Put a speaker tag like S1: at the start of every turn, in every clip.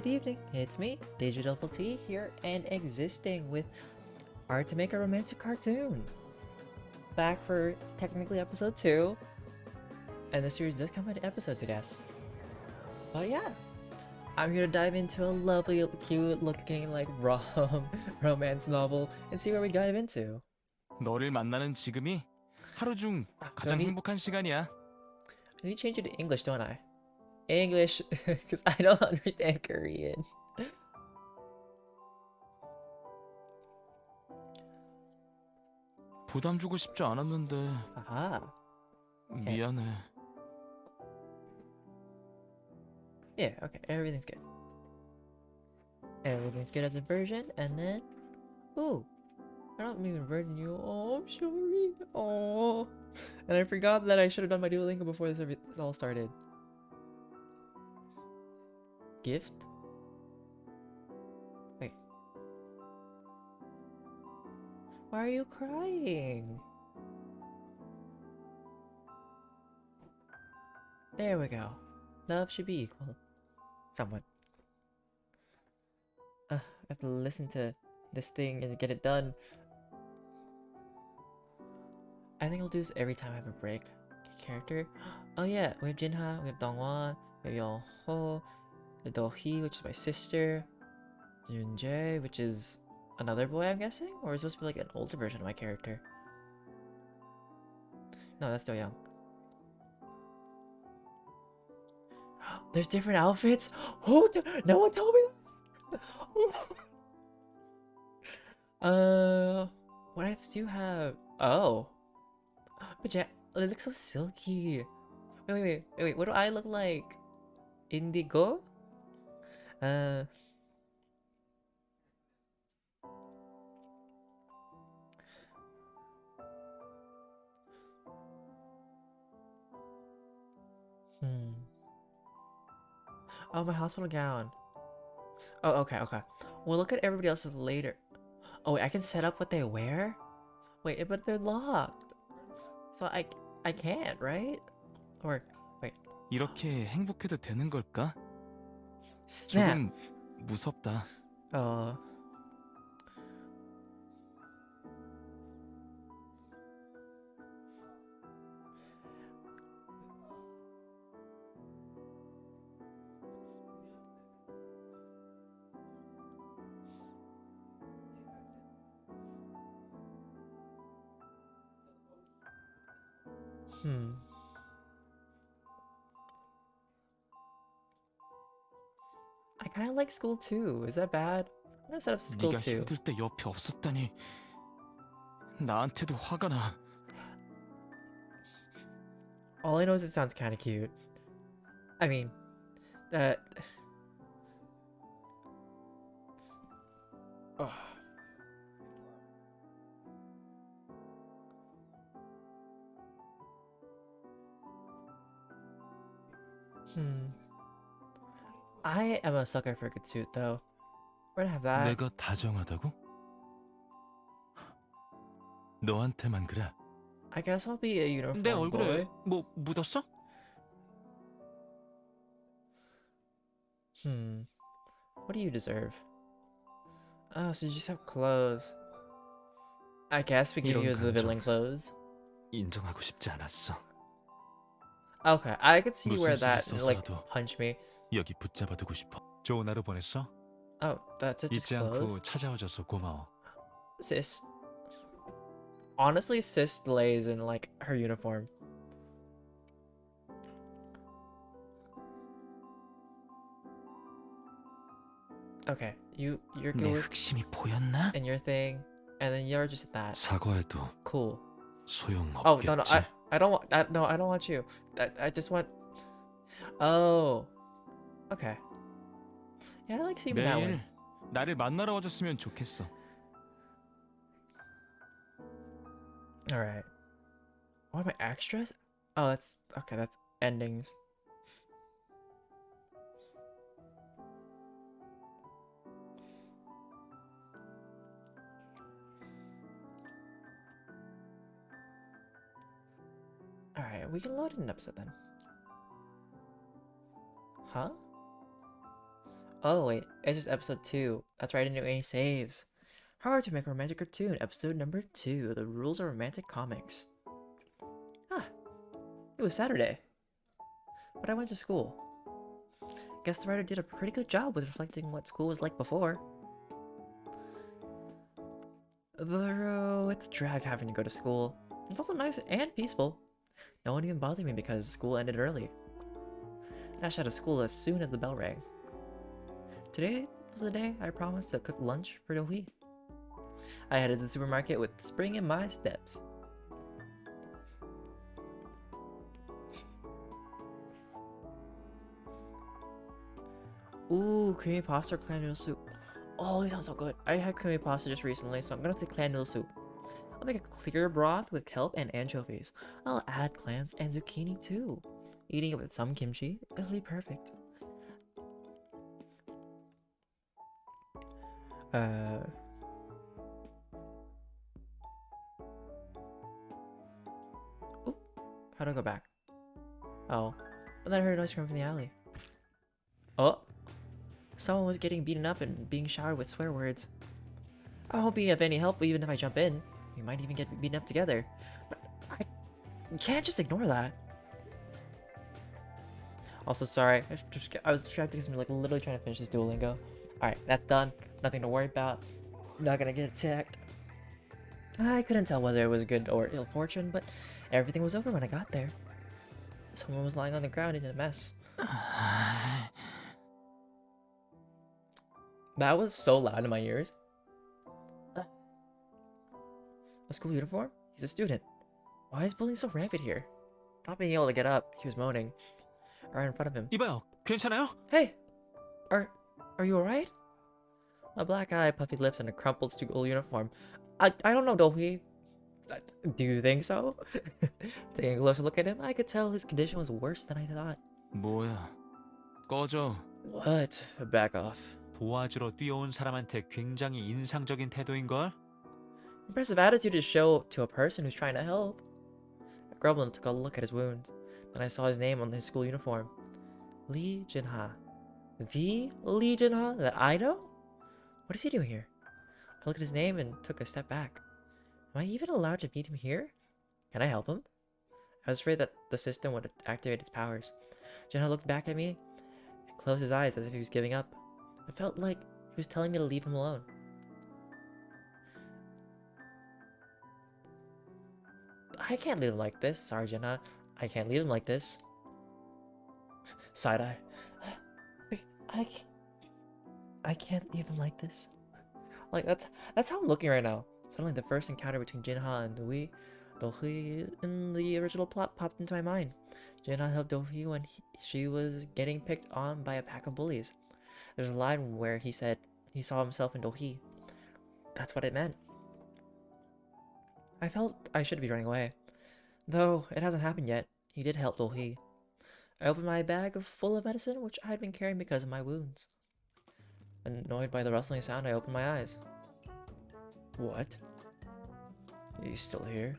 S1: Good evening, it's me, DjDoubleT here, and existing with Art to Make a Romantic Cartoon. Back for technically episode 2, and the series does come in episodes, I guess. But yeah, I'm here to dive into a lovely, cute looking, like, romance novel and see where we dive into.
S2: 너를 만나는 지금이 하루 중 가장 행복한 시간이야.
S1: I need to change it to English, don't I? English, because I don't understand Korean.
S2: 부담 주고 싶지 않았는데
S1: Aha.
S2: 미안해.
S1: Yeah, okay, everything's good. Everything's good as a version, and then... Ooh! I don't even burden you. Oh, I'm sorry. Oh. And I forgot that I should have done my Duolingo before this all started. Gift? Wait. Why are you crying? There we go. Love should be equal. Somewhat. I have to listen to this thing and get it done. I think I'll do this every time I have a break. Character? Oh yeah, we have Jinha, we have Dongwon, we have Yeonho, Do-hee, which is my sister, Yoon-jae, which is another boy, I'm guessing? Or is it supposed to be like an older version of my character? No, that's still young. There's different outfits? Who? No one told me this! What else do you have? Oh. But yeah, it looks so silky. Wait, what do I look like? Indigo? Oh, my hospital gown. Oh, okay. We'll look at everybody else's later. Oh, wait, I can set up what they wear? Wait, but they're locked. So I can't, right? Or, wait.
S2: 이렇게 행복해도 되는 걸까?
S1: Snap.
S2: 조금 무섭다.
S1: I kind of like school too. Is that bad? I'm gonna set up school
S2: 네가
S1: too.
S2: 힘들 때 옆에 없었다니. 나한테도 화가 나.
S1: All I know is it sounds kind of cute. I mean, that. Oh. I am a sucker for a good suit, though. We're gonna have that.
S2: 내가 다정하다고? 너한테만 그래.
S1: I guess I'll be a uniform
S2: 내 얼굴에
S1: boy.
S2: 뭐 묻었어?
S1: What do you deserve? Oh, so you just have clothes. I guess we give you the villain clothes.
S2: 인정하고 싶지 않았어.
S1: Okay, I could see you wear
S2: 무슨
S1: that
S2: 수를
S1: and, like,
S2: 써서라도
S1: punch me.
S2: 여기 붙잡아두고 싶어. 좋은 하루 보냈어?
S1: Oh, that's it, just
S2: 잊지
S1: clothes?
S2: 않고 찾아와줘서 고마워.
S1: Sis. Honestly, Sis lays in, like, her uniform. Okay, you're
S2: 내
S1: good with
S2: 흑심이 보였나?
S1: and your thing, and then you're just that.
S2: 사과해도
S1: Cool.
S2: 소용없겠지.
S1: Oh, no, I don't want that. No, I don't want you. I just want. Oh. Okay. Yeah, I like seeing that
S2: 내일
S1: one.
S2: 나를 만나러 와줬으면 좋겠어.
S1: All right. What are my extras? Oh, that's okay. That's endings. All right, we can load in an episode then. Huh? Oh wait, it's just episode 2. That's right, I didn't do any saves. How to make a romantic cartoon, episode number 2, the rules of romantic comics. Ah, it was Saturday, but I went to school. Guess the writer did a pretty good job with reflecting what school was like before. Though it's a drag having to go to school. It's also nice and peaceful. No one even bothered me because school ended early. I dashed out of school as soon as the bell rang. Today was the day I promised to cook lunch for Dohee. I headed to the supermarket with spring in my steps. Ooh, creamy pasta or clam noodle soup. Oh, these sound so good. I had creamy pasta just recently, so I'm gonna take clam noodle soup. I'll make a clear broth with kelp and anchovies. I'll add clams and zucchini too. Eating it with some kimchi, it'll be perfect. Oop, how do I go back? Oh, but then I heard a noise coming from the alley. Oh, someone was getting beaten up and being showered with swear words. I won't be of any help even if I jump in. We might even get beaten up together. But I can't just ignore that. Also, sorry, I was distracted because I'm like literally trying to finish this Duolingo. Alright, that's done. Nothing to worry about. Not gonna get attacked. I couldn't tell whether it was good or ill fortune, but everything was over when I got there. Someone was lying on the ground in a mess. That was so loud in my ears. A school uniform? He's a student. Why is bullying so rampant here? Not being able to get up, he was moaning. Right in front of him.
S2: 이봐요, 괜찮아요?
S1: Hey! Are you alright? A black eye, puffy lips, and a crumpled school uniform. I don't know, Dohee. Do you think so? Taking a closer look at him, I could tell his condition was worse than I thought.
S2: 뭐야, 꺼져.
S1: What? Back off.
S2: 도와주러 뛰어온 사람한테 굉장히 인상적인 태도인걸?
S1: Impressive attitude to show to a person who's trying to help. I grumbled and took a look at his wounds. Then I saw his name on his school uniform. Lee Jinha. The Lee Jinha that I know? What is he doing here? I looked at his name and took a step back. Am I even allowed to meet him here? Can I help him? I was afraid that the system would activate its powers. Jinha looked back at me and closed his eyes as if he was giving up. I felt like he was telling me to leave him alone. I can't leave him like this, sorry Jinha. I can't leave him like this. Side eye. I can't leave him like this. Like that's how I'm looking right now. Suddenly the first encounter between Jinha and Dohee in the original plot popped into my mind. Jinha helped Dohee when she was getting picked on by a pack of bullies. There's a line where he said he saw himself in Dohee. That's what it meant. I felt I should be running away. Though it hasn't happened yet, he did help Dohee. I opened my bag full of medicine, which I had been carrying because of my wounds. Annoyed by the rustling sound, I opened my eyes. What? Are you still here?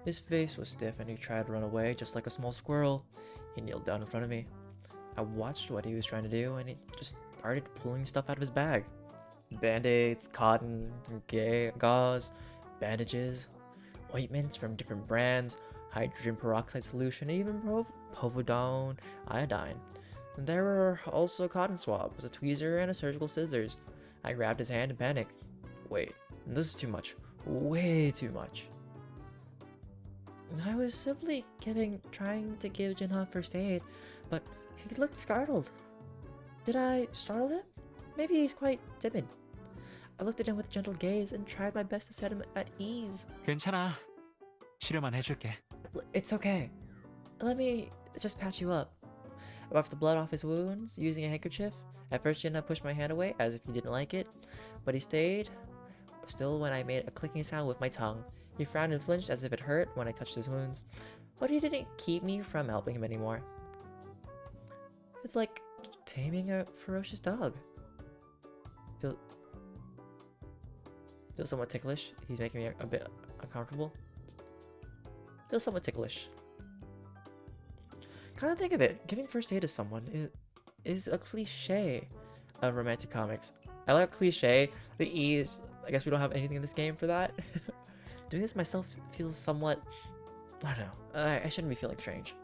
S1: His face was stiff and he tried to run away just like a small squirrel. He kneeled down in front of me. I watched what he was trying to do and he just started pulling stuff out of his bag. Band-aids, cotton, gauze, bandages, ointments from different brands, hydrogen peroxide solution, even povidone, iodine. And there were also cotton swabs, a tweezer, and a surgical scissors. I grabbed his hand in panic. Wait, this is too much. Way too much. I was simply trying to give Jinha first aid, but he looked startled. Did I startle him? Maybe he's quite timid. I looked at him with a gentle gaze and tried my best to set him at ease.
S2: 괜찮아. 치료만 해줄게.
S1: It's okay. Let me just patch you up. I wiped the blood off his wounds using a handkerchief. At first, Jinha pushed my hand away as if he didn't like it, but he stayed still when I made a clicking sound with my tongue. He frowned and flinched as if it hurt when I touched his wounds, but he didn't keep me from helping him anymore. It's like taming a ferocious dog. Feels somewhat ticklish. He's making me a bit uncomfortable. Feels somewhat ticklish. Kind of think of it, giving first aid to someone is a cliche. of romantic comics. I like cliche. The E is, I guess we don't have anything in this game for that. Doing this myself feels somewhat, I don't know. I shouldn't be feeling strange.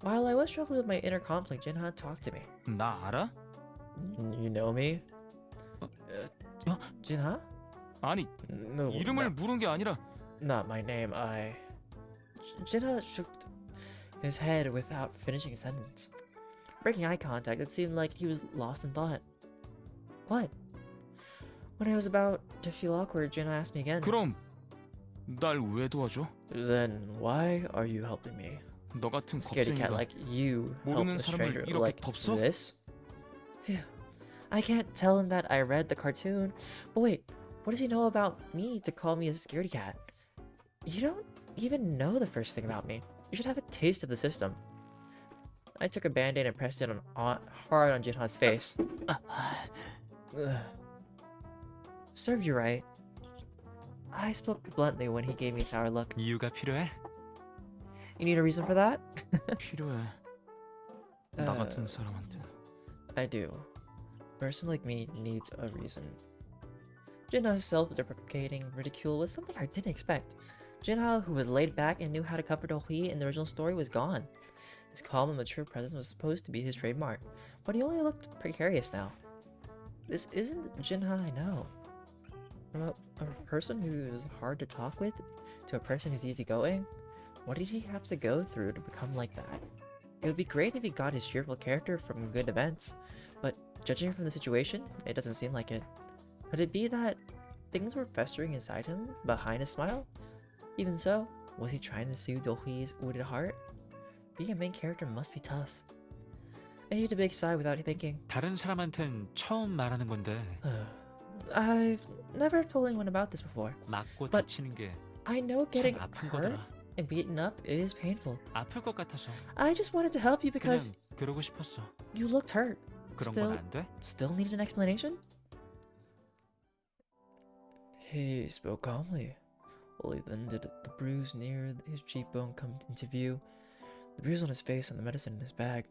S1: While I was struggling with my inner conflict, Jinha talked to me.
S2: 나 알아?
S1: You know me? Jinha?
S2: 아니,
S1: No,
S2: 이름을 물은 게 아니라
S1: not my name. Jinha shook his head without finishing a sentence. Breaking eye contact, it seemed like he was lost in thought. What? When I was about to feel awkward, Jinha asked me again.
S2: 그럼 날 왜 도와줘?
S1: Then why are you helping me?
S2: 너 같은
S1: Scaredy cat
S2: 겁쟁이가
S1: like you
S2: 모르는
S1: helps a stranger
S2: 사람을 이렇게
S1: like
S2: 덥석?
S1: this? Phew. I can't tell him that I read the cartoon. But wait, what does he know about me to call me a scaredy cat? You don't even know the first thing about me. You should have a taste of the system. I took a band-aid and pressed it hard on Jinha's face. Ugh. Served you right. I spoke bluntly when he gave me a sour look.
S2: 이유가 필요해?
S1: You need a reason for that?
S2: 필요해. 나 같은 사람한테.
S1: I do. A person like me needs a reason. Jinha's self-deprecating ridicule was something I didn't expect. Jinha, who was laid back and knew how to comfort Do-hee in the original story, was gone. His calm and mature presence was supposed to be his trademark, but he only looked precarious now. This isn't Jinha I know. From a person who's hard to talk with to a person who's easygoing, what did he have to go through to become like that? It would be great if he got his cheerful character from good events, but judging from the situation, it doesn't seem like it. Could it be that things were festering inside him behind his smile? Even so, was he trying to soothe Do-hee's wounded heart? Being a main character must be tough. I heaved a big sigh without thinking.
S3: 다른 사람한텐 처음 말하는 건데
S1: I've never told anyone about this before.
S3: 맞고
S1: But
S3: 다치는 게
S1: I know getting
S3: 참 아픈
S1: hurt
S3: 거더라.
S1: and beaten up is painful.
S3: 아플 것 같아서
S1: I just wanted to help you
S3: 그냥
S1: because
S3: 그러고 싶었어.
S1: you looked hurt.
S3: 그런
S1: Still-
S3: 건 안 돼?
S1: Still needed an explanation? He spoke calmly. Only then did the bruise near his cheekbone come into view. The bruise on his face and the medicine in his bag.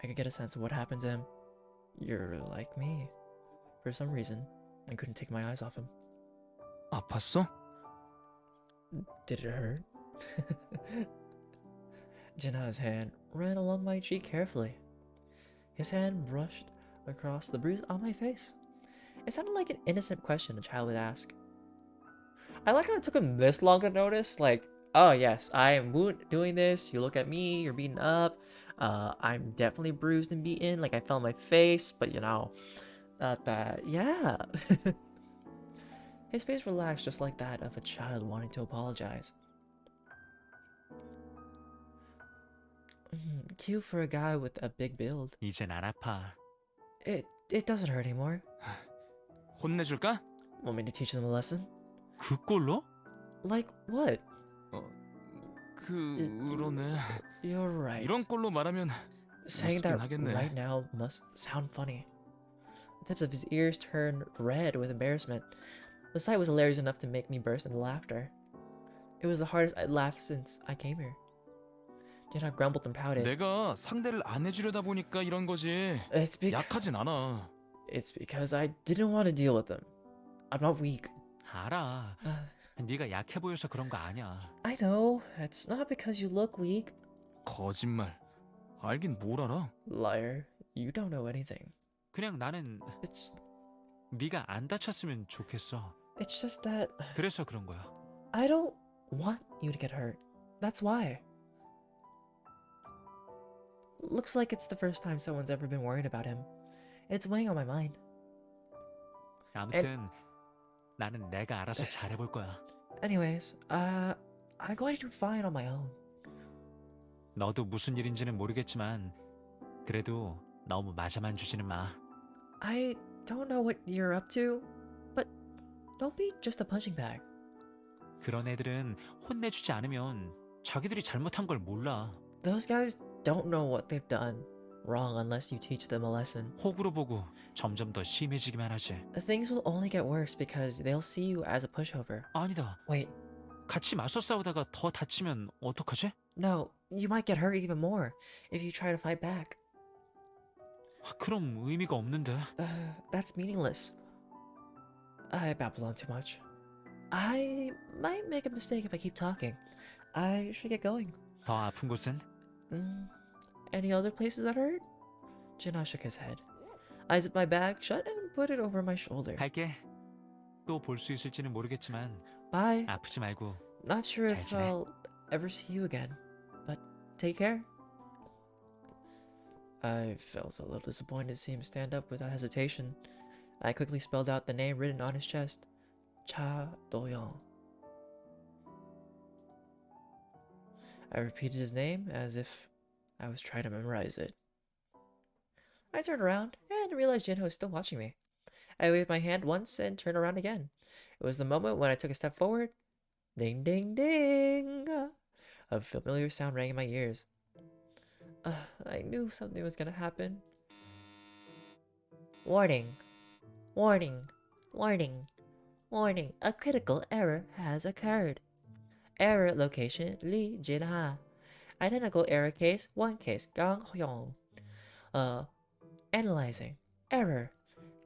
S1: I could get a sense of what happened to him. You're like me. For some reason, I couldn't take my eyes off him.
S2: 아팠어?
S1: Did it hurt? Jinha's hand ran along my cheek carefully. His hand brushed across the bruise on my face. It sounded like an innocent question a child would ask. I like how it took him this long to notice. Like, oh yes, I am doing this. You look at me, you're beaten up. I'm definitely bruised and beaten. Like I fell on my face, but you know, yeah. His face relaxed just like that of a child wanting to apologize. Cute for a guy with a big build.
S3: 이젠 안 아파.
S1: It doesn't hurt anymore.
S2: 혼내줄까?
S1: Want me to teach them a lesson?
S3: 그 꼴로?
S1: Like what?
S2: 그러네.
S1: You're right.
S2: 이런 꼴로 말하면
S1: Saying
S2: 무섭긴
S1: that
S2: 하겠네.
S1: right now must sound funny. The tips of his ears turned red with embarrassment. The sight was hilarious enough to make me burst into laughter. It was the hardest I'd laughed since I came here. Jinha grumbled and pouted.
S2: 내가 상대를 안 해주려다 보니까 이런 거지. 약하진 않아.
S1: It's because I didn't want to deal with them. I'm not weak.
S3: 알아. 네가 약해 보여서 그런 거 아니야.
S1: I know. It's not because you look weak.
S2: 거짓말. 알긴 뭘 알아?
S1: Liar. You don't know anything.
S3: 그냥 나는
S1: It's
S3: 네가 안 다쳤으면 좋겠어.
S1: just that
S3: 그래서 그런 거야.
S1: I don't want you to get hurt. That's why. Looks like it's the first time someone's ever been worried about him. It's weighing on my mind.
S3: 아무튼 나는 내가 알아서 잘해볼 거야.
S1: Anyways, I'm going to do fine on my own.
S3: 너도 무슨 일인지는 모르겠지만 그래도 너무 맞아만 주지는 마.
S1: I don't know what you're up to, but don't be just a punching bag.
S3: 그런 애들은 혼내주지 않으면 자기들이 잘못한 걸 몰라.
S1: Those guys don't know what they've done wrong unless you teach them a lesson.
S3: 호구로 보고 점점 더 심해지기만 하지.
S1: Things will only get worse because they'll see you as a pushover.
S3: 아니다.
S1: Wait,
S3: 같이 맞서 싸우다가 더 다치면 어떡하지?
S1: no, you might get hurt even more if you try to fight back.
S3: 그럼 의미가 없는데.
S1: That's meaningless. I babble on too much. I might make a mistake if I keep talking. I should get going.
S3: 더 아픈 곳은?
S1: Mm, any other places that hurt? Jinha shook his head. I zipped my bag shut and put it over my shoulder.
S3: 갈게. 또 볼 수 있을지는 모르겠지만
S1: Bye.
S3: 아프지 말고.
S1: Not sure
S3: 잘
S1: if
S3: 지내.
S1: I'll ever see you again, but take care. I felt a little disappointed to see him stand up without hesitation. I quickly spelled out the name written on his chest. Cha Do-young. I repeated his name as if I was trying to memorize it. I turned around and realized Jinho was still watching me. I waved my hand once and turned around again. It was the moment when I took a step forward. Ding, ding, ding! A familiar sound rang in my ears. I knew something was gonna happen. Warning. Warning. Warning. Warning. A critical error has occurred. Error location Lee Jinha. Identical error case 1 case Gang Hyung. Analyzing. Error.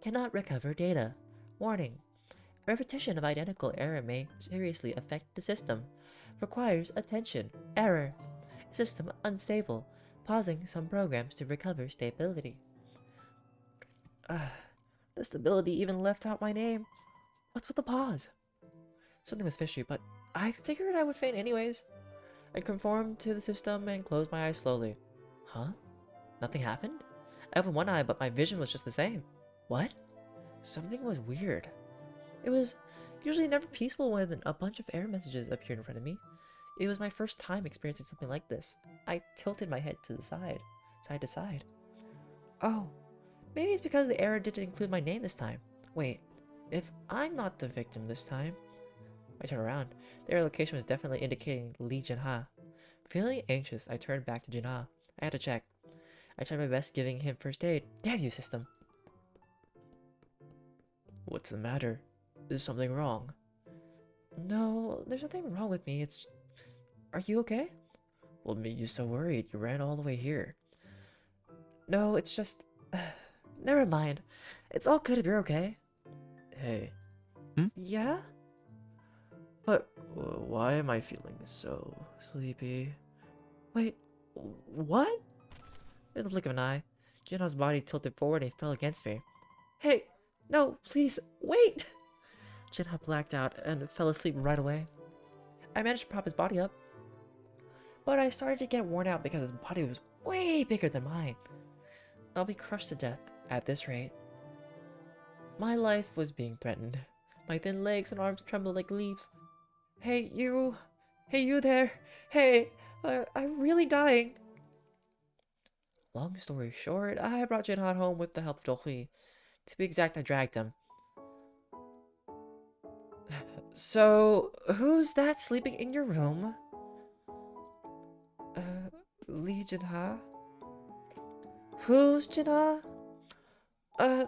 S1: Cannot recover data. Warning. Repetition of identical error may seriously affect the system. Requires attention. Error. System unstable. Pausing some programs to recover stability. The stability even left out my name. What's with the pause? Something was fishy, but I figured I would faint anyways. I conformed to the system and closed my eyes slowly. Huh? Nothing happened? I opened one eye, but my vision was just the same. What? Something was weird. It was usually never peaceful when a bunch of error messages appeared in front of me. It was my first time experiencing something like this. I tilted my head to the side to side. Oh, maybe it's because the error didn't include my name this time. Wait, if I'm not the victim this time... I turned around. The error location was definitely indicating Lee Jinha. Feeling anxious, I turned back to Jinha. I had to check. I tried my best giving him first aid. Damn you, system! What's the matter? Is something wrong? No, there's nothing wrong with me. It's... Are you okay? What made you so worried? You ran all the way here. No, it's just... Never mind. It's all good if you're okay. Hey. Yeah? But why am I feeling so sleepy? Wait, what? In the blink of an eye, Jinha's body tilted forward and he fell against me. Hey, no, please, wait! Jinha blacked out and fell asleep right away. I managed to prop his body up, but I started to get worn out because his body was way bigger than mine. I'll be crushed to death at this rate. My life was being threatened. My thin legs and arms trembled like leaves. Hey, you! Hey, you there! Hey! I'm really dying! Long story short, I brought Jinhan home with the help of Dohui. To be exact, I dragged him. So, who's that sleeping in your room? Lee Jinha? Who's Jinha? A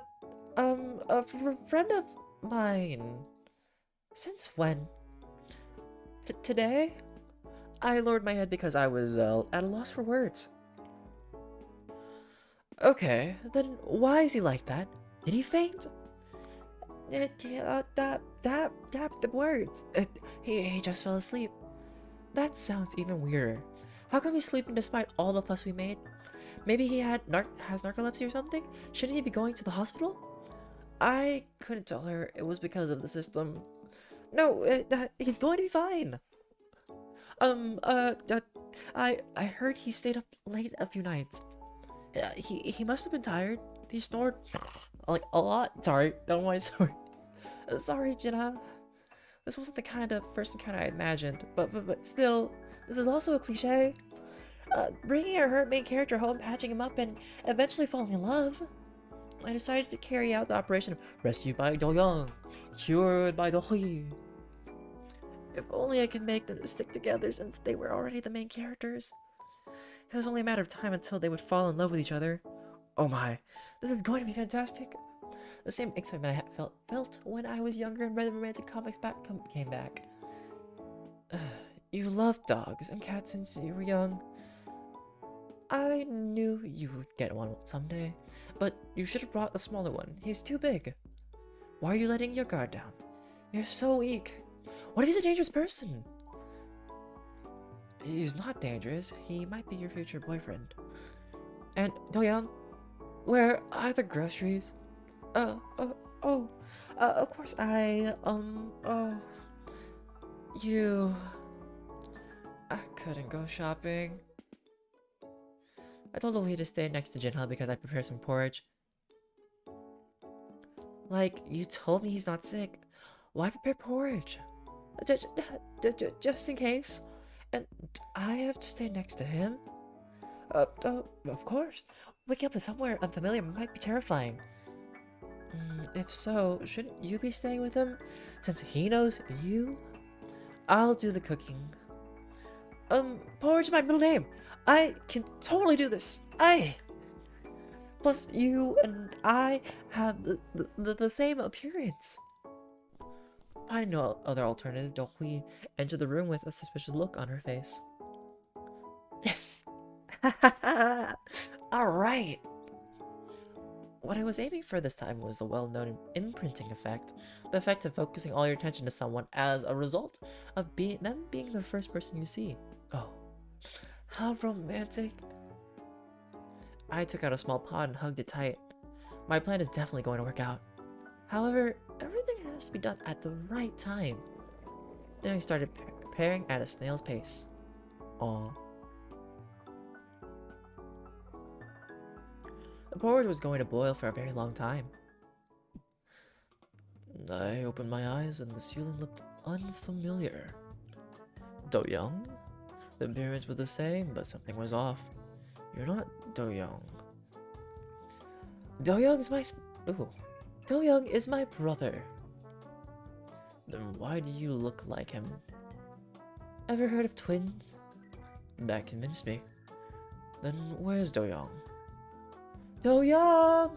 S1: friend of mine. Since when? Today? I lowered my head because I was at a loss for words. Okay, then why is he like that? Did he faint? The words. He just fell asleep. That sounds even weirder. How come he's sleeping despite all the fuss we made? Maybe he has narcolepsy or something? Shouldn't he be going to the hospital? I couldn't tell her it was because of the system. No, he's going to be fine. I heard he stayed up late a few nights. He must have been tired. He snored like a lot. Sorry, don't worry. Sorry, Jinha. This wasn't the kind of first encounter I imagined, but still, this is also a cliche. Bringing a hurt main character home, patching him up, and eventually falling in love. I decided to carry out the operation of rescued by Do-young, cured by Do-hui. If only I could make them stick together since they were already the main characters. It was only a matter of time until they would fall in love with each other. Oh my, this is going to be fantastic. The same excitement I had felt when I was younger and read the romantic comics came back. You loved dogs and cats since you were young. I knew you would get one someday, but you should have brought a smaller one. He's too big. Why are you letting your guard down? You're so weak. What if he's a dangerous person? He's not dangerous. He might be your future boyfriend. And Doyoung, where are the groceries? Of course I couldn't go shopping. I told Louis to stay next to Jinha because I prepared some porridge. Like, you told me he's not sick. Why prepare porridge? Just in case. And I have to stay next to him? Of course. Waking up in somewhere unfamiliar might be terrifying. If so, shouldn't you be staying with him? Since he knows you? I'll do the cooking. Porridge is my middle name. I can totally do this. Plus, you and I have the same appearance. Finding no other alternative, Dohui entered the room with a suspicious look on her face. Yes! Alright! What I was aiming for this time was the well-known imprinting effect. The effect of focusing all your attention to someone as a result of them being the first person you see. Oh, how romantic. I took out a small pod and hugged it tight. My plan is definitely going to work out. However, everything has to be done at the right time. Then I started preparing at a snail's pace. Aww. The porridge was going to boil for a very long time. I opened my eyes and the ceiling looked unfamiliar. Doyoung? The appearance was the same, but something was off. You're not Doyoung. Doyoung is my brother. Then why do you look like him? Ever heard of twins? That convinced me. Then where's Doyoung? Doyoung!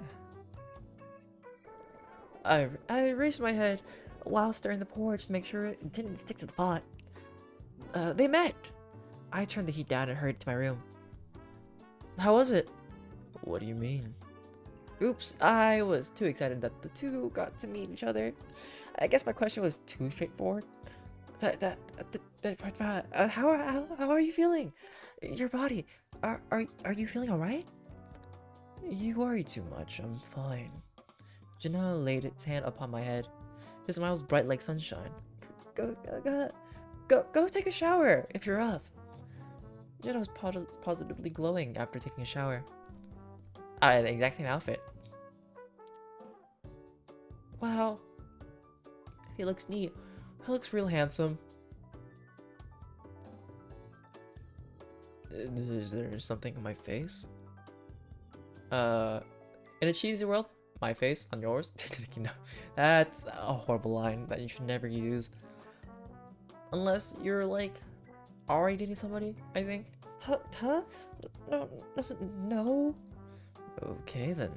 S1: I raised my head while stirring the porridge to make sure it didn't stick to the pot. They met! I turned the heat down and hurried to my room. How was it? What do you mean? Oops, I was too excited that the two got to meet each other. I guess my question was too straightforward. How are you feeling? Your body, are you feeling alright? You worry too much, I'm fine. Jinha laid his hand upon my head. His smile was bright like sunshine. Go take a shower if you're up. Jinha was positively glowing after taking a shower. I had the exact same outfit. Wow. He looks neat. He looks real handsome. Is there something on my face? In a cheesy world, my face on yours? No, that's a horrible line that you should never use. Unless you're like already dating somebody, I think. Huh? No. Okay then.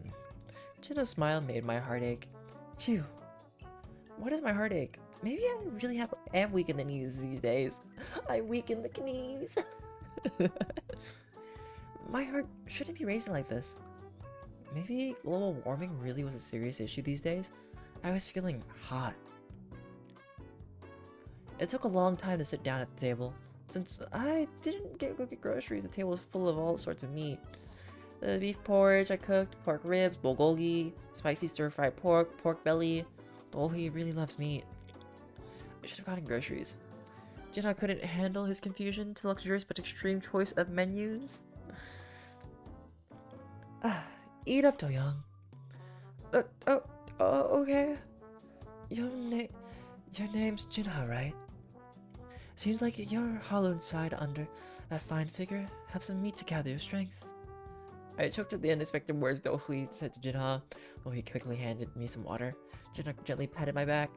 S1: Jinha's smile made my heart ache. Phew. Why does my heart ache? Maybe I really am weak in the knees these days. I'm weak in the knees. My heart shouldn't be racing like this. Maybe global warming really was a serious issue these days. I was feeling hot. It took a long time to sit down at the table. Since I didn't go get groceries, the table was full of all sorts of meat. The beef porridge I cooked, pork ribs, bulgogi, spicy stir-fried pork, pork belly. Dohi really loves meat. I should have gotten groceries. Jinha couldn't handle his confusion to luxurious but extreme choice of menus. Eat up, Doyoung. Okay. Your name's Jinha, right? Seems like you're hollow inside under that fine figure. Have some meat to gather your strength. I choked at the unexpected words Dohui said to Jinha. Dohui quickly handed me some water. Jinha gently patted my back.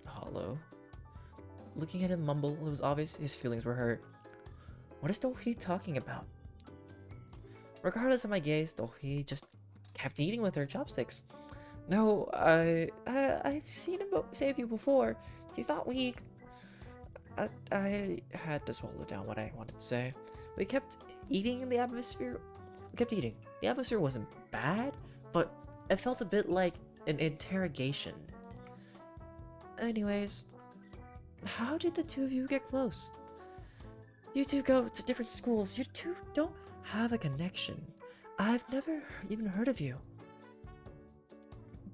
S1: Hollow. Looking at him mumble, it was obvious his feelings were hurt. What is Dohui talking about? Regardless of my gaze, Dohui just kept eating with her chopsticks. No, I've seen him save you before. He's not weak. I had to swallow down what I wanted to say. We kept eating in the atmosphere. We kept eating. The atmosphere wasn't bad, but it felt a bit like an interrogation. Anyways, how did the two of you get close? You two go to different schools. You two don't have a connection. I've never even heard of you.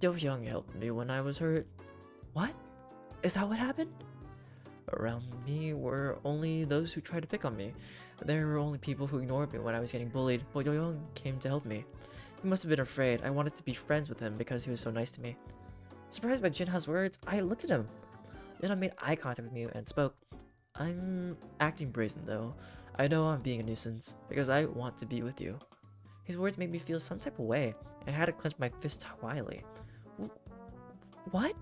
S1: Do Young helped me when I was hurt. What? Is that what happened? Around me were only those who tried to pick on me. There were only people who ignored me when I was getting bullied, but Do Young came to help me. He must have been afraid. I wanted to be friends with him because he was so nice to me. Surprised by Jinha's words, I looked at him. Jinha made eye contact with me and spoke. I'm acting brazen though. I know I'm being a nuisance because I want to be with you. His words made me feel some type of way. I had to clench my fist wildly. What?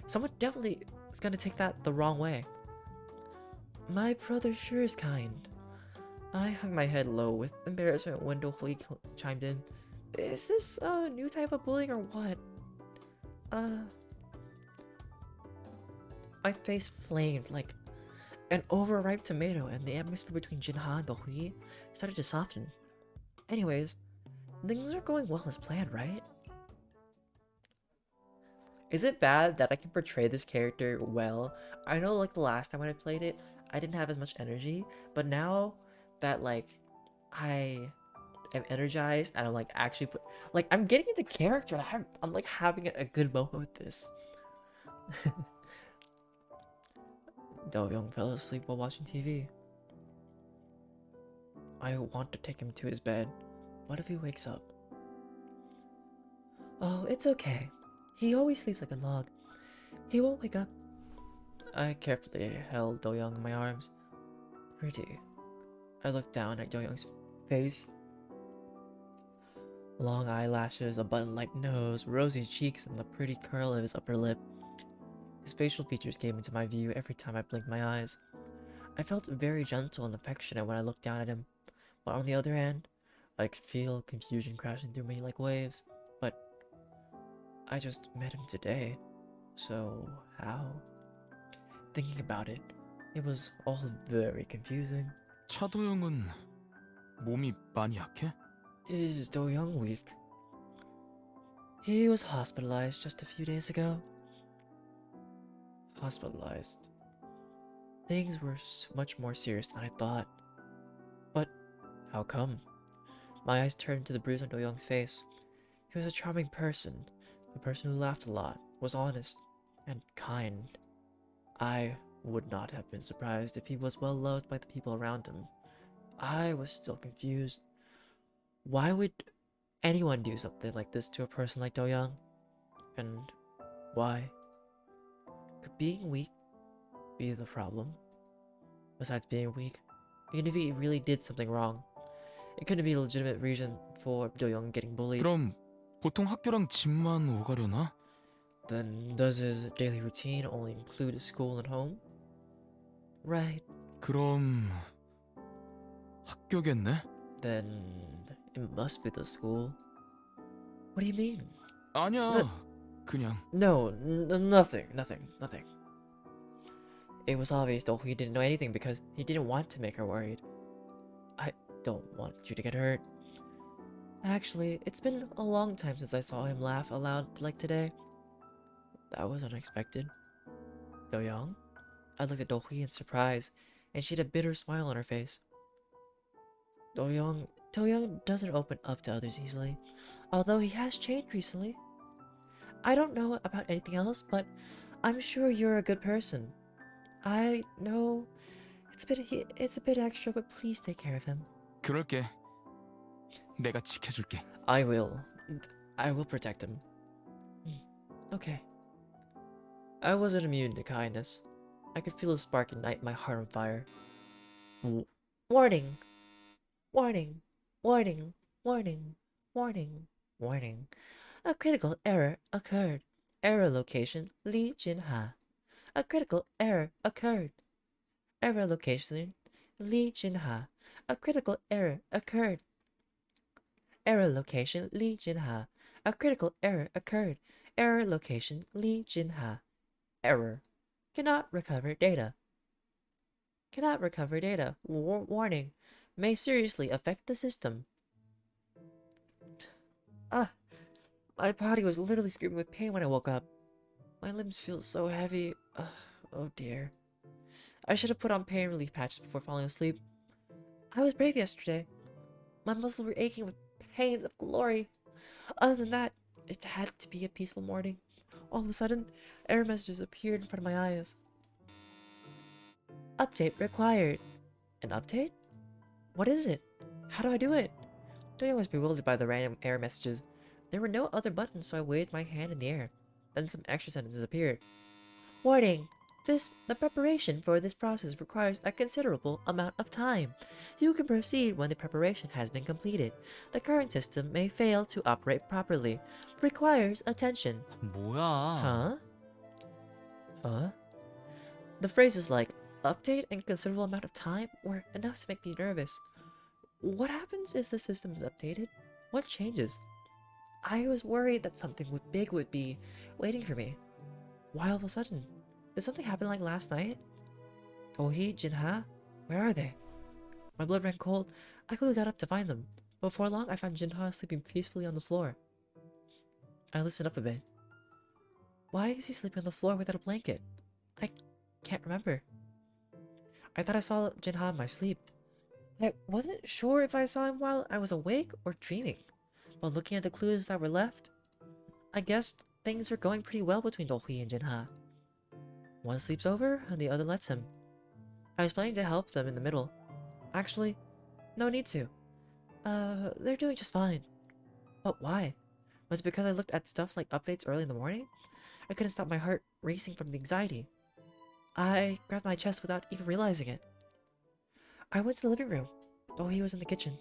S1: Someone definitely is gonna take that the wrong way. My brother sure is kind. I hung my head low with embarrassment when Dohui chimed in. Is this a new type of bullying or what? My face flamed like an overripe tomato, and the atmosphere between Jinha and Dohui started to soften. Anyways, things are going well as planned, right? Is it bad that I can portray this character well? I know like the last time when I played it, I didn't have as much energy, but now that like I am energized and I'm like actually I'm getting into character and I'm like having a good moment with this. Do Young fell asleep while watching TV. I want to take him to his bed. What if he wakes up? Oh, it's okay. He always sleeps like a log. He won't wake up. I carefully held Do Young in my arms. Pretty. I looked down at Do Young's face. Long eyelashes, a button-like nose, rosy cheeks, and the pretty curl of his upper lip. His facial features came into my view every time I blinked my eyes. I felt very gentle and affectionate when I looked down at him, but on the other hand, I could feel confusion crashing through me like waves. But I just met him today, so how? Thinking about it, it was all very confusing.
S2: 차도영은 몸이 많이 약해?
S1: Is Do Young weak? He was hospitalized just a few days ago. Hospitalized. Things were much more serious than I thought. But how come? My eyes turned to the bruise on Do Young's face. He was a charming person, a person who laughed a lot, was honest, and kind. I would not have been surprised if he was well loved by the people around him. I was still confused. Why would anyone do something like this to a person like Do Young? And why? Could being weak be the problem? Besides being weak, even if he really did something wrong, it couldn't be a legitimate reason for Do Young getting bullied.
S2: 그럼 보통 학교랑 집만 오가려나?
S1: Then does his daily routine only include school and home? Right.
S2: 그럼 학교겠네?
S1: Then it must be the school. What do you mean?
S2: 아니야, 그냥
S1: No, nothing. It was obvious though he didn't know anything because he didn't want to make her worried. I don't want you to get hurt. Actually, it's been a long time since I saw him laugh aloud like today. That was unexpected. Do Young? I looked at Do-hee in surprise, and she had a bitter smile on her face. Do Young doesn't open up to others easily, although he has changed recently. I don't know about anything else, but I'm sure you're a good person. I know it's a bit extra, but please take care of him.
S2: 그럴게. 내가 지켜줄게.
S1: I will protect him. Okay. I wasn't immune to kindness. I could feel a spark ignite my heart on fire. Warning! Warning! Warning! Warning! Warning! Warning! A critical error occurred. Error location Lee Jin-ha. A critical error occurred. Error location Lee Jin-ha. A critical error occurred. Error location Lee Jin-ha. A critical error occurred. Error location Lee Jin-ha. Error. Cannot recover data. Cannot recover data. Warning. may seriously affect the system. Ah, my body was literally screaming with pain when I woke up. My limbs feel so heavy. Oh dear. I should have put on pain relief patches before falling asleep. I was brave yesterday. My muscles were aching with pains of glory. Other than that, it had to be a peaceful morning. All of a sudden, error messages appeared in front of my eyes. Update required. An update? What is it? How do I do it? Doyo was bewildered by the random error messages. There were no other buttons, so I waved my hand in the air. Then some extra sentences appeared. Warning! The preparation for this process requires a considerable amount of time. You can proceed when the preparation has been completed. The current system may fail to operate properly. Requires attention.
S3: 뭐야?
S1: Huh? Huh? The phrases like update and considerable amount of time were enough to make me nervous. What happens if the system is updated? What changes? I was worried that something big would be waiting for me. Why all of a sudden? Did something happen like last night? Tohi, Jinha? Where are they? My blood ran cold. I quickly got up to find them. Before long, I found Jinha sleeping peacefully on the floor. I listened up a bit. Why is he sleeping on the floor without a blanket? I can't remember. I thought I saw Jinha in my sleep. I wasn't sure if I saw him while I was awake or dreaming. But looking at the clues that were left, I guessed things were going pretty well between Dohui and Jinha. One sleeps over, and the other lets him. I was planning to help them in the middle. Actually, no need to. They're doing just fine. But why? Was it because I looked at stuff like updates early in the morning? I couldn't stop my heart racing from the anxiety. I grabbed my chest without even realizing it. I went to the living room. Dohee was in the kitchen.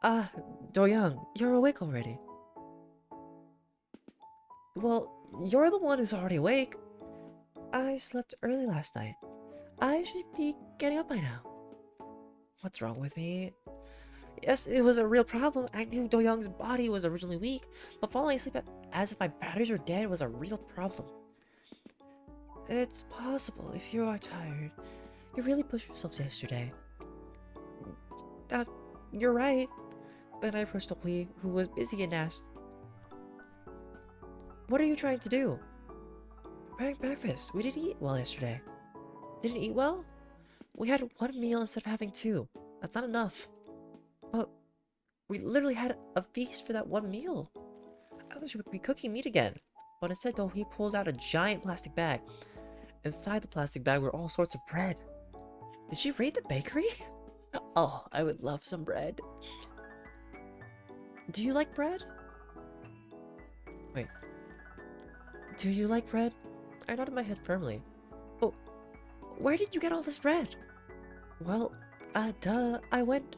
S1: Ah, Do-young, you're awake already. Well, you're the one who's already awake. I slept early last night. I should be getting up by now. What's wrong with me? Yes, it was a real problem. I knew Do-young's body was originally weak, but falling asleep as if my batteries were dead was a real problem. It's possible if you are tired. You really pushed yourself yesterday. You're right. Then I approached Okui, who was busy, and asked, "What are you trying to do?" "Preparing breakfast. We didn't eat well yesterday." "Didn't eat well? We had one meal instead of having two. That's not enough." "But we literally had a feast for that one meal." I thought she would be cooking meat again. But instead, though, he pulled out a giant plastic bag. Inside the plastic bag were all sorts of bread. Did she raid the bakery? Oh, I would love some bread. Do you like bread? Wait. Do you like bread? I nodded my head firmly. Oh, where did you get all this bread? Well, duh. I went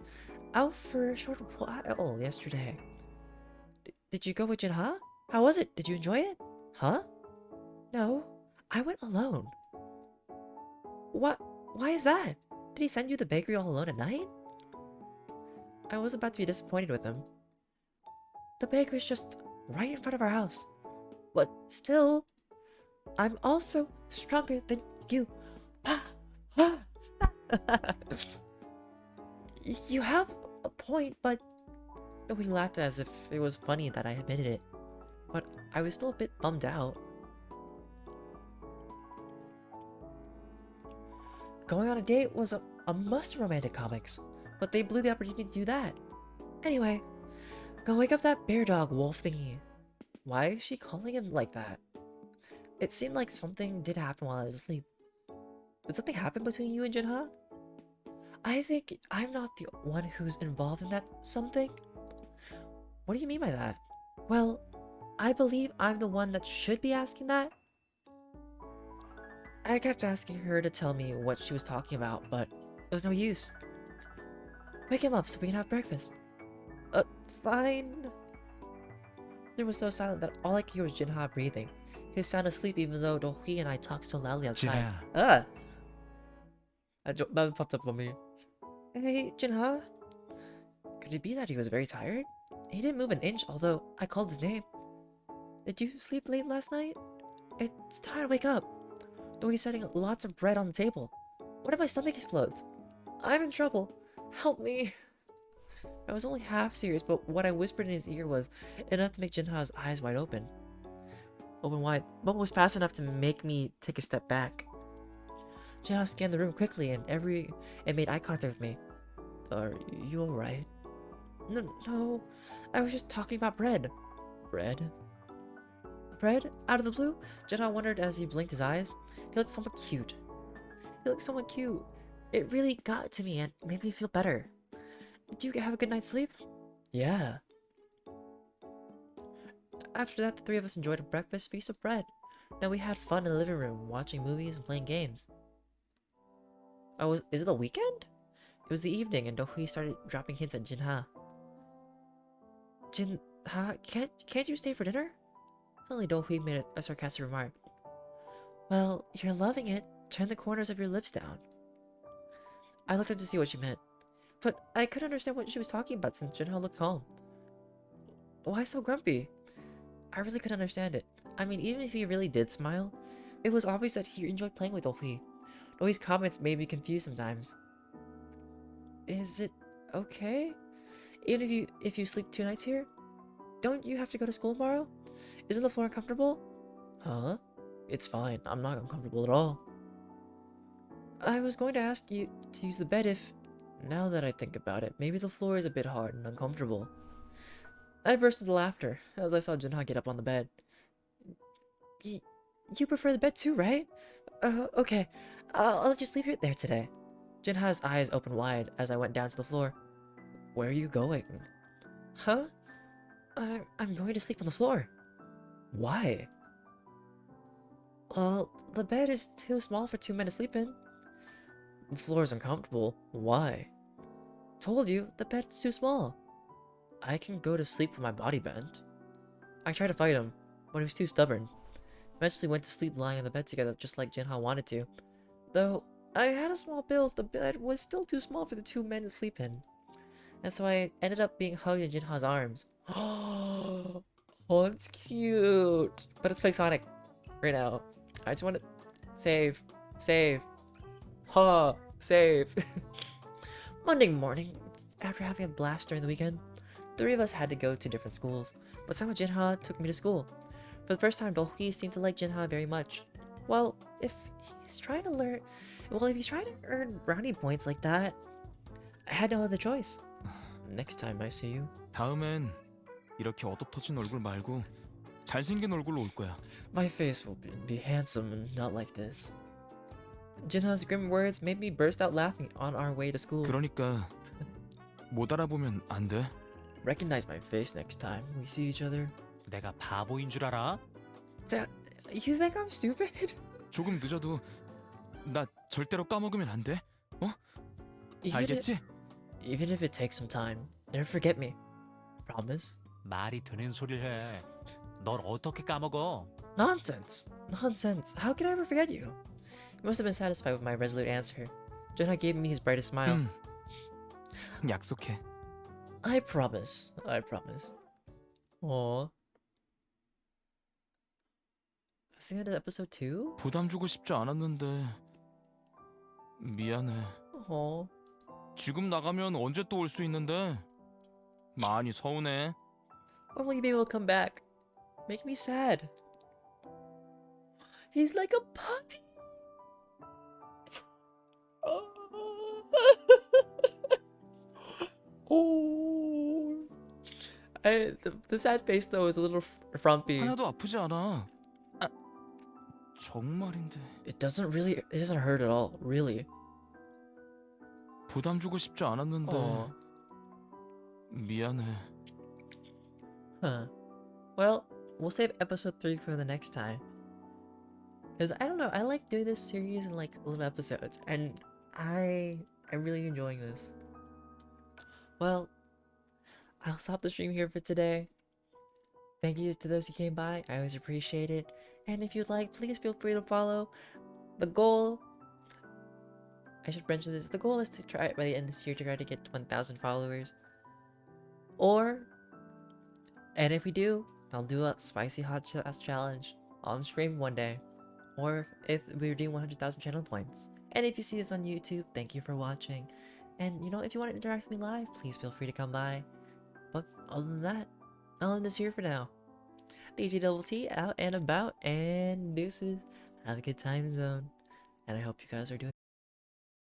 S1: out for a short while yesterday. Did you go with Jinha? How was it? Did you enjoy it? Huh? No, I went alone. What? Why is that? Did he send you to the bakery all alone at night? I was about to be disappointed with him. The bakery's just right in front of our house. But still, I'm also stronger than you. You have a point, but... We laughed as if it was funny that I admitted it. But I was still a bit bummed out. Going on a date was a must in romantic comics, but they blew the opportunity to do that. Anyway, go wake up that bear dog wolf thingy. Why is she calling him like that? It seemed like something did happen while I was asleep. Did something happen between you and Jinha? I think I'm not the one who's involved in that something. What do you mean by that? Well, I believe I'm the one that should be asking that. I kept asking her to tell me what she was talking about, but it was no use. Wake him up so we can have breakfast. Fine. There was so silent that all I could hear was Jinha breathing. He was sound asleep even though Dohui and I talked so loudly outside.
S3: 진아야,
S1: That popped up on me. Hey, Jinha. Could it be that he was very tired? He didn't move an inch, although I called his name. Did you sleep late last night? It's time to wake up. Though he's setting lots of bread on the table. What if my stomach explodes? I'm in trouble. Help me. I was only half serious, but what I whispered in his ear was enough to make Jinha's eyes wide open. Open wide, but was fast enough to make me take a step back. Jinha scanned the room quickly and made eye contact with me. Are you alright? No. I was just talking about bread. Bread? Bread? Out of the blue? Jinha wondered as he blinked his eyes. He looked somewhat cute. It really got to me and made me feel better. Do you have a good night's sleep? Yeah. After that, the three of us enjoyed a breakfast feast of bread. Then we had fun in the living room, watching movies and playing games. Is it the weekend? It was the evening, and Do-hee started dropping hints at Jinha. Jinha, can't you stay for dinner? Suddenly, Do-hee made a sarcastic remark. Well, you're loving it. Turn the corners of your lips down. I looked up to see what she meant, but I couldn't understand what she was talking about since Jinha looked calm. Why so grumpy? I really couldn't understand it. I mean, even if he really did smile, it was obvious that he enjoyed playing with Do-hee. Do-hee's comments made me confused sometimes. Is it okay? Even if you sleep 2 nights here? Don't you have to go to school tomorrow? Isn't the floor uncomfortable? Huh? It's fine. I'm not uncomfortable at all. I was going to ask you to use the bed if... Now that I think about it, maybe the floor is a bit hard and uncomfortable. I burst into laughter as I saw Jinha get up on the bed. You prefer the bed too, right? Okay. I'll let you sleep there today. Jinha's eyes opened wide as I went down to the floor. Where are you going? Huh? I'm going to sleep on the floor. Why? Well, the bed is too small for 2 men to sleep in. The floor is uncomfortable. Why? Told you, the bed's too small. I can go to sleep with my body bent. I tried to fight him, but he was too stubborn. Eventually went to sleep lying on the bed together just like Jinha wanted to. Though, I had a small build, the bed was still too small for the 2 men to sleep in. And so I ended up being hugged in Jinha's arms. Oh, it's cute. But it's playing Sonic right now. I just want to save. Save. Monday morning, after having a blast during the weekend, the 3 of us had to go to different schools, but somehow Jinha took me to school. For the first time, Do-hee seemed to like Jinha very much. Well, if he's trying to earn brownie points like that, I had no other choice. Next time I see you.
S2: 다음엔 이렇게 어둡터진 얼굴 말고 잘생긴 얼굴로 올 거야.
S1: My face will be handsome and not like this. Jinha's grim words made me burst out laughing on our way to school.
S2: 그러니까 못 알아보면 안 돼?
S1: Recognize my face next time we see each other.
S3: 내가 바보인 줄 알아?
S1: You think I'm stupid?
S2: 조금 늦어도 나 절대로 까먹으면 안 돼? 어? 알겠지?
S1: Even if it takes some time, never forget me. Promise?
S3: 말이 되는 소리를 해. 널 어떻게 까먹어?
S1: Nonsense. How could I ever forget you? He must have been satisfied with my resolute answer. Jinha gave me his brightest smile.
S2: 약속해.
S1: I promise. Aww. I think that episode 2?
S2: 부담 주고 싶지 않았는데 미안해.
S1: Aww.
S2: 지금 나가면 언제 또 올 수 있는데? 많이 서운해.
S1: When will you be able to come back? Make me sad. He's like a puppy. Oh. The sad face though is a little frumpy.
S2: 하나도 아프지 않아. 아, 정말인데.
S1: It doesn't hurt at all, really.
S2: 부담 주고 싶지 않았는데.
S1: Aw.
S2: 미안해.
S1: Huh. Well, we'll save episode 3 for the next time. Because I don't know, I like doing this series in like little episodes, and I'm really enjoying this. Well, I'll stop the stream here for today. Thank you to those who came by, I always appreciate it. And if you'd like, please feel free to follow. The goal, I should mention this, the goal is to try by the end of this year to try to get 1,000 followers. And if we do, I'll do a spicy hot sauce challenge on stream one day. Or if we redeem 100,000 channel points. And if you see this on YouTube, thank you for watching. And you know, if you want to interact with me live, please feel free to come by. But other than that, I'll end this here for now. DjDoubleT out and about, and deuces. Have a good time zone. And I hope you guys are doing